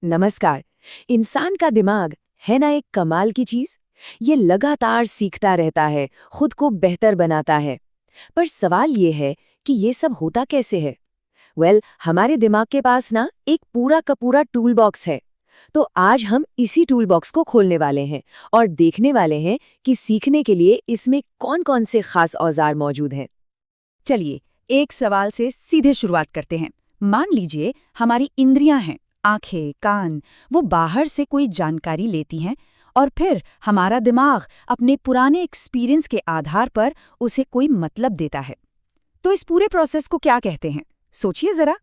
नमस्कार। इंसान का दिमाग है ना एक कमाल की चीज। ये लगातार सीखता रहता है, खुद को बेहतर बनाता है। पर सवाल ये है कि ये सब होता कैसे है। हमारे दिमाग के पास ना एक पूरा का पूरा टूल बॉक्स है। तो आज हम इसी टूल बॉक्स को खोलने वाले हैं और देखने वाले हैं कि सीखने के लिए इसमें कौन-कौन से खास औजार मौजूद हैं। चलिए, एक सवाल से सीधे शुरुआत करते हैं। मान लीजिए हमारी इंद्रियां हैं, आंखें, कान, वो बाहर से कोई जानकारी लेती हैं और फिर हमारा दिमाग अपने पुराने एक्सपीरियंस के आधार पर उसे कोई मतलब देता है। तो इस पूरे प्रोसेस को क्या कहते हैं? सोचिए जरा।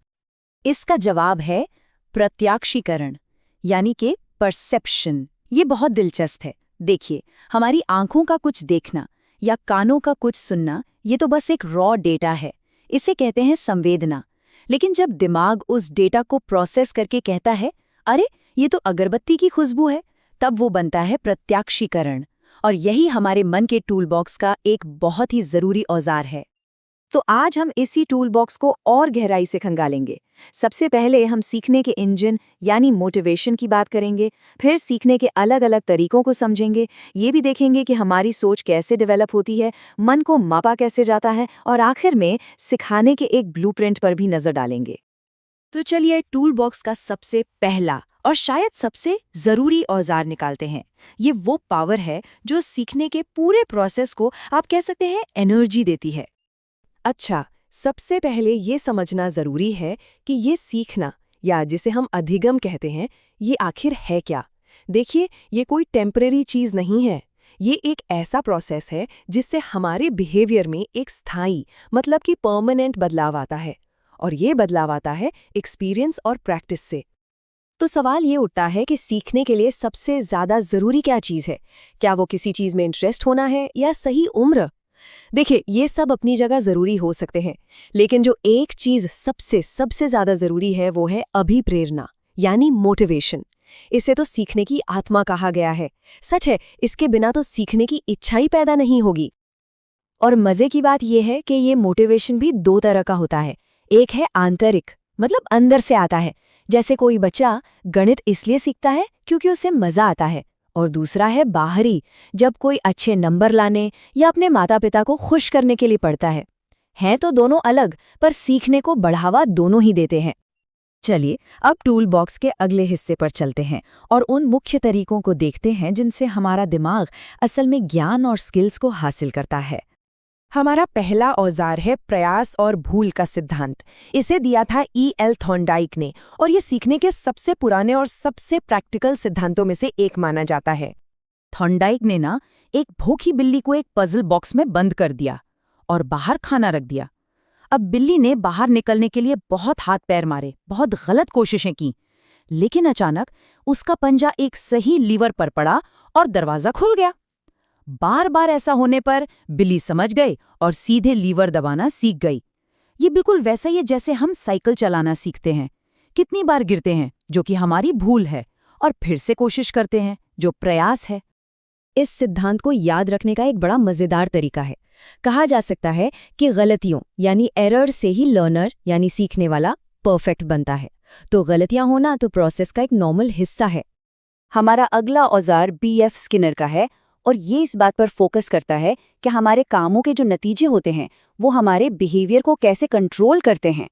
इसका जवाब है प्रत्याक्षीकरण, यानी कि परसेप्शन। ये बहुत दिलचस्प है। देखिए, हमारी आंखों का कुछ देखना या कानों का कुछ सुनना, ये तो बस एक रॉ डेटा है। इसे कहते हैं संवेदना। लेकिन जब दिमाग उस डेटा को प्रोसेस करके कहता है, अरे ये तो अगरबत्ती की खुशबू है, तब वो बनता है प्रत्याक्षीकरण। और यही हमारे मन के टूल बॉक्स का एक बहुत ही जरूरी औजार है। तो आज हम इसी टूल बॉक्स को और गहराई से खंगालेंगे। सबसे पहले हम सीखने के इंजन यानी मोटिवेशन की बात करेंगे, फिर सीखने के अलग अलग तरीकों को समझेंगे। ये भी देखेंगे कि हमारी सोच कैसे डेवलप होती है, मन को मापा कैसे जाता है, और आखिर में सिखाने के एक ब्लूप्रिंट पर भी नजर डालेंगे। तो चलिए टूल बॉक्स का सबसे पहला और शायद सबसे जरूरी औजार निकालते हैं। ये वो पावर है जो सीखने के पूरे प्रोसेस को आप कह सकते हैं एनर्जी देती है। अच्छा, सबसे पहले ये समझना जरूरी है कि ये सीखना, या जिसे हम अधिगम कहते हैं, ये आखिर है क्या। देखिए, ये कोई टेम्परेरी चीज नहीं है। ये एक ऐसा प्रोसेस है जिससे हमारे बिहेवियर में एक स्थायी, मतलब कि परमानेंट बदलाव आता है। और ये बदलाव आता है एक्सपीरियंस और प्रैक्टिस से। तो सवाल ये उठता है कि सीखने के लिए सबसे ज्यादा जरूरी क्या चीज है। क्या वो किसी चीज में इंटरेस्ट होना है या सही उम्र? देखिए, ये सब अपनी जगह जरूरी हो सकते हैं, लेकिन जो एक चीज सबसे ज्यादा जरूरी है वो है अभिप्रेरणा, यानी मोटिवेशन। इसे तो सीखने की आत्मा कहा गया है। सच है, इसके बिना तो सीखने की इच्छा ही पैदा नहीं होगी। और मजे की बात यह है कि ये मोटिवेशन भी दो तरह का होता है। एक है आंतरिक, मतलब अंदर से आता है, जैसे कोई बच्चा गणित इसलिए सीखता है क्योंकि उसे मजा आता है। और दूसरा है बाहरी, जब कोई अच्छे नंबर लाने या अपने माता पिता को खुश करने के लिए पढ़ता है। हैं तो दोनों अलग, पर सीखने को बढ़ावा दोनों ही देते हैं। चलिए अब टूल बॉक्स के अगले हिस्से पर चलते हैं और उन मुख्य तरीकों को देखते हैं जिनसे हमारा दिमाग असल में ज्ञान और स्किल्स को हासिल करता है। हमारा पहला औजार है प्रयास और भूल का सिद्धांत। इसे दिया था E.L. थॉर्नडाइक ने, और ये सीखने के सबसे पुराने और सबसे प्रैक्टिकल सिद्धांतों में से एक माना जाता है। थॉर्नडाइक ने ना एक भूखी बिल्ली को एक पजल बॉक्स में बंद कर दिया और बाहर खाना रख दिया। अब बिल्ली ने बाहर निकलने के लिए बहुत हाथ पैर मारे, बहुत गलत कोशिशें की, लेकिन अचानक उसका पंजा एक सही लीवर पर पड़ा और दरवाजा खुल गया। बार बार ऐसा होने पर बिल्ली समझ गई और सीधे लीवर दबाना सीख गई। ये बिल्कुल वैसा ही है जैसे हम साइकिल चलाना सीखते हैं। कितनी बार गिरते हैं, जो कि हमारी भूल है, और फिर से कोशिश करते हैं, जो प्रयास है। इस सिद्धांत को याद रखने का एक बड़ा मजेदार तरीका है। कहा जा सकता है कि गलतियों यानी एरर से ही लर्नर यानी सीखने वाला परफेक्ट बनता है। तो गलतियां होना तो प्रोसेस का एक नॉर्मल हिस्सा है। हमारा अगला औजार B.F. स्किनर का है, और ये इस बात पर फोकस करता है कि हमारे कामों के जो नतीजे होते हैं वो हमारे बिहेवियर को कैसे कंट्रोल करते हैं।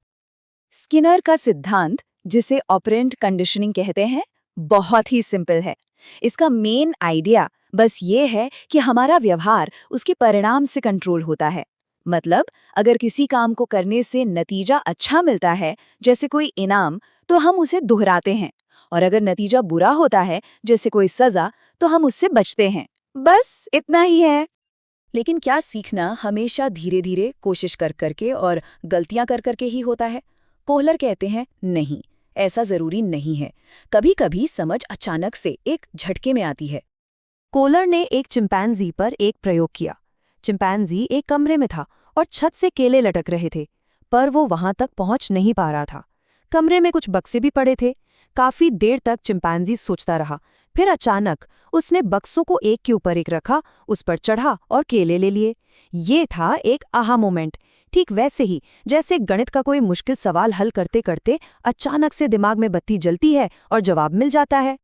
स्किनर का सिद्धांत, जिसे ऑपरेंट कंडीशनिंग कहते हैं, बहुत ही सिंपल है। इसका मेन आइडिया बस ये है कि हमारा व्यवहार उसके परिणाम से कंट्रोल होता है। मतलब अगर किसी काम को करने से नतीजा अच्छा मिलता है, जैसे कोई इनाम, तो हम उसे दोहराते हैं, और अगर नतीजा बुरा होता है, जैसे कोई सजा, तो हम उससे बचते हैं। बस इतना ही है। लेकिन क्या सीखना हमेशा धीरे धीरे कोशिश कर करके और गलतियां कर करके ही होता है? कोहलर कहते हैं नहीं, ऐसा जरूरी नहीं है। कभी कभी समझ अचानक से एक झटके में आती है। कोहलर ने एक चिंपैंजी पर एक प्रयोग किया। चिंपैंजी एक कमरे में था और छत से केले लटक रहे थे, पर वो वहां तक पहुंच नहीं पा रहा था। कमरे में कुछ बक्से भी पड़े थे। काफी देर तक चिंपैंजी सोचता रहा। फिर अचानक उसने बक्सों को एक के ऊपर एक रखा, उस पर चढ़ा और केले ले लिए। ये था एक आहा मोमेंट। ठीक वैसे ही जैसे गणित का कोई मुश्किल सवाल हल करते करते अचानक से दिमाग में बत्ती जलती है और जवाब मिल जाता है।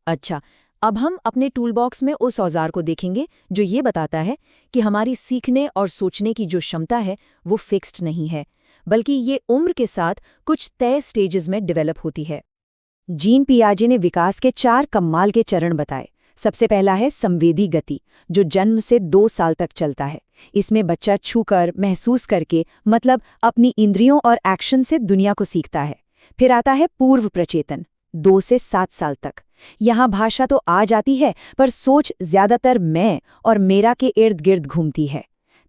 अच्छा, अब हम अपने टूल बॉक्स में उस औजार को देखेंगे जो ये बताता है कि हमारी सीखने और सोचने की जो क्षमता है वो फिक्स्ड नहीं है, बल्कि ये उम्र के साथ कुछ तय स्टेजेस में डेवलप होती है। जीन पियाजे ने विकास के 4 कमाल के चरण बताए। सबसे पहला है संवेदी गति, जो जन्म से 2 साल तक चलता है। इसमें बच्चा छूकर, महसूस करके, मतलब अपनी इंद्रियों और एक्शन से दुनिया को सीखता है। फिर आता है पूर्व प्रचेतन, 2 से 7 साल तक। यहाँ भाषा तो आ जाती है, पर सोच ज्यादातर मैं और मेरा के इर्द गिर्द घूमती है।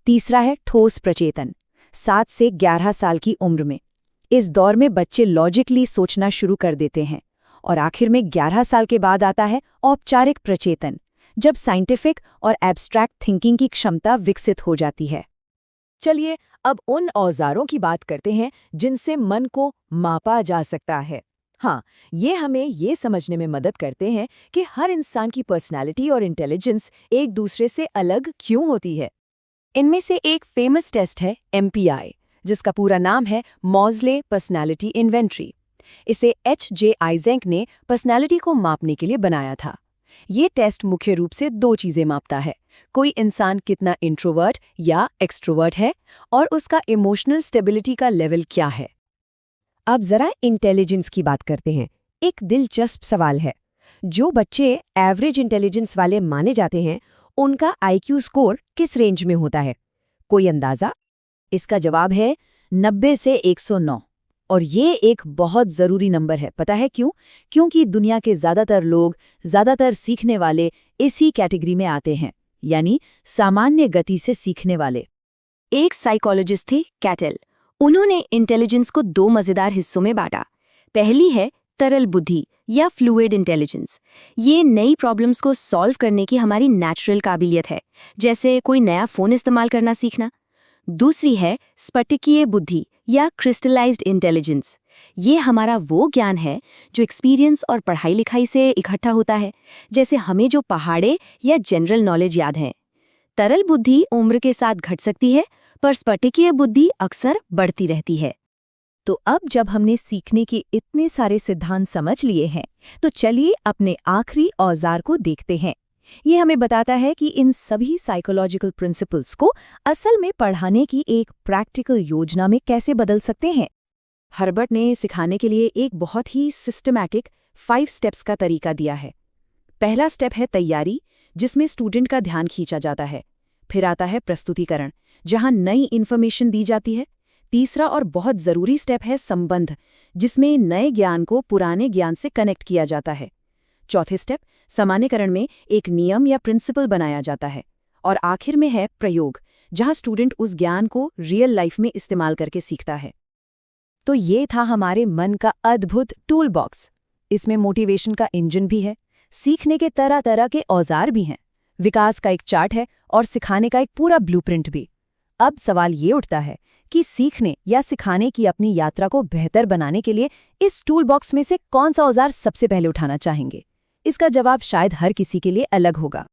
तीसरा है ठोस प्रचेतन, 7 से 11 साल की उम्र में। इस दौर में बच्चे लॉजिकली सोचना शुरू कर देते हैं। और आखिर में 11 साल के बाद आता है औपचारिक प्रचेतन, जब साइंटिफिक और एब्स्ट्रैक्ट थिंकिंग की क्षमता विकसित हो जाती है। चलिए अब उन औजारों की बात करते हैं जिनसे मन को मापा जा सकता है। हाँ, ये हमें ये समझने में मदद करते हैं कि हर इंसान की पर्सनैलिटी और इंटेलिजेंस एक दूसरे से अलग क्यों होती है। इनमें से एक फेमस टेस्ट है MPI, जिसका पूरा नाम है मॉज़ले पर्सनैलिटी इन्वेंट्री। इसे H.J. आइज़ेक ने पर्सनैलिटी को मापने के लिए बनाया था। ये टेस्ट मुख्य रूप से 2 चीज़ें मापता है: कोई इंसान कितना इंट्रोवर्ट या एक्सट्रोवर्ट है, और उसका इमोशनल स्टेबिलिटी का लेवल क्या है। अब जरा इंटेलिजेंस की बात करते हैं। एक दिलचस्प सवाल है, जो बच्चे एवरेज इंटेलिजेंस वाले माने जाते हैं, उनका IQ स्कोर किस रेंज में होता है? कोई अंदाज़ा? इसका जवाब है 90 से 109। और ये एक बहुत ज़रूरी नंबर है। पता है क्यों? क्योंकि दुनिया के ज़्यादातर लोग, ज़्यादातर सीखने वाले इसी कैटेगरी में आते हैं, यानी सामान्य गति से सीखने वाले। एक साइकोलॉजिस्ट थे कैटल। उन्होंने इंटेलिजेंस को 2 मज़ेदार हिस्सों में बांटा। पहली है तरल बुद्धि या फ्लूइड इंटेलिजेंस। ये नई प्रॉब्लम्स को सॉल्व करने की हमारी नेचुरल काबिलियत है, जैसे कोई नया फ़ोन इस्तेमाल करना सीखना। दूसरी है स्फटिकीय बुद्धि या क्रिस्टलाइज्ड इंटेलिजेंस। ये हमारा वो ज्ञान है जो एक्सपीरियंस और पढ़ाई लिखाई से इकट्ठा होता है, जैसे हमें जो पहाड़े या जनरल नॉलेज याद है। तरल बुद्धि उम्र के साथ घट सकती है, पर स्फटिकीय बुद्धि अक्सर बढ़ती रहती है। तो अब जब हमने सीखने के इतने सारे सिद्धांत समझ लिए हैं, तो चलिए अपने आखिरी औजार को देखते हैं। ये हमें बताता है कि इन सभी साइकोलॉजिकल प्रिंसिपल्स को असल में पढ़ाने की एक प्रैक्टिकल योजना में कैसे बदल सकते हैं। हर्बर्ट ने सिखाने के लिए एक बहुत ही सिस्टमैटिक 5 स्टेप्स का तरीका दिया है। पहला स्टेप है तैयारी, जिसमें स्टूडेंट का ध्यान खींचा जाता है। फिर आता है प्रस्तुतिकरण, जहां नई इन्फॉर्मेशन दी जाती है। तीसरा और बहुत ज़रूरी स्टेप है संबंध, जिसमें नए ज्ञान को पुराने ज्ञान से कनेक्ट किया जाता है। चौथे स्टेप सामान्यकरण में एक नियम या प्रिंसिपल बनाया जाता है। और आखिर में है प्रयोग, जहां स्टूडेंट उस ज्ञान को रियल लाइफ में इस्तेमाल करके सीखता है। तो ये था हमारे मन का अद्भुत टूल बॉक्स। इसमें मोटिवेशन का इंजन भी है, सीखने के तरह तरह के औजार भी हैं, विकास का एक चार्ट है और सिखाने का एक पूरा ब्लूप्रिंट भी। अब सवाल ये उठता है कि सीखने या सिखाने की अपनी यात्रा को बेहतर बनाने के लिए इस टूल बॉक्स में से कौन सा औजार सबसे पहले उठाना चाहेंगे? इसका जवाब शायद हर किसी के लिए अलग होगा।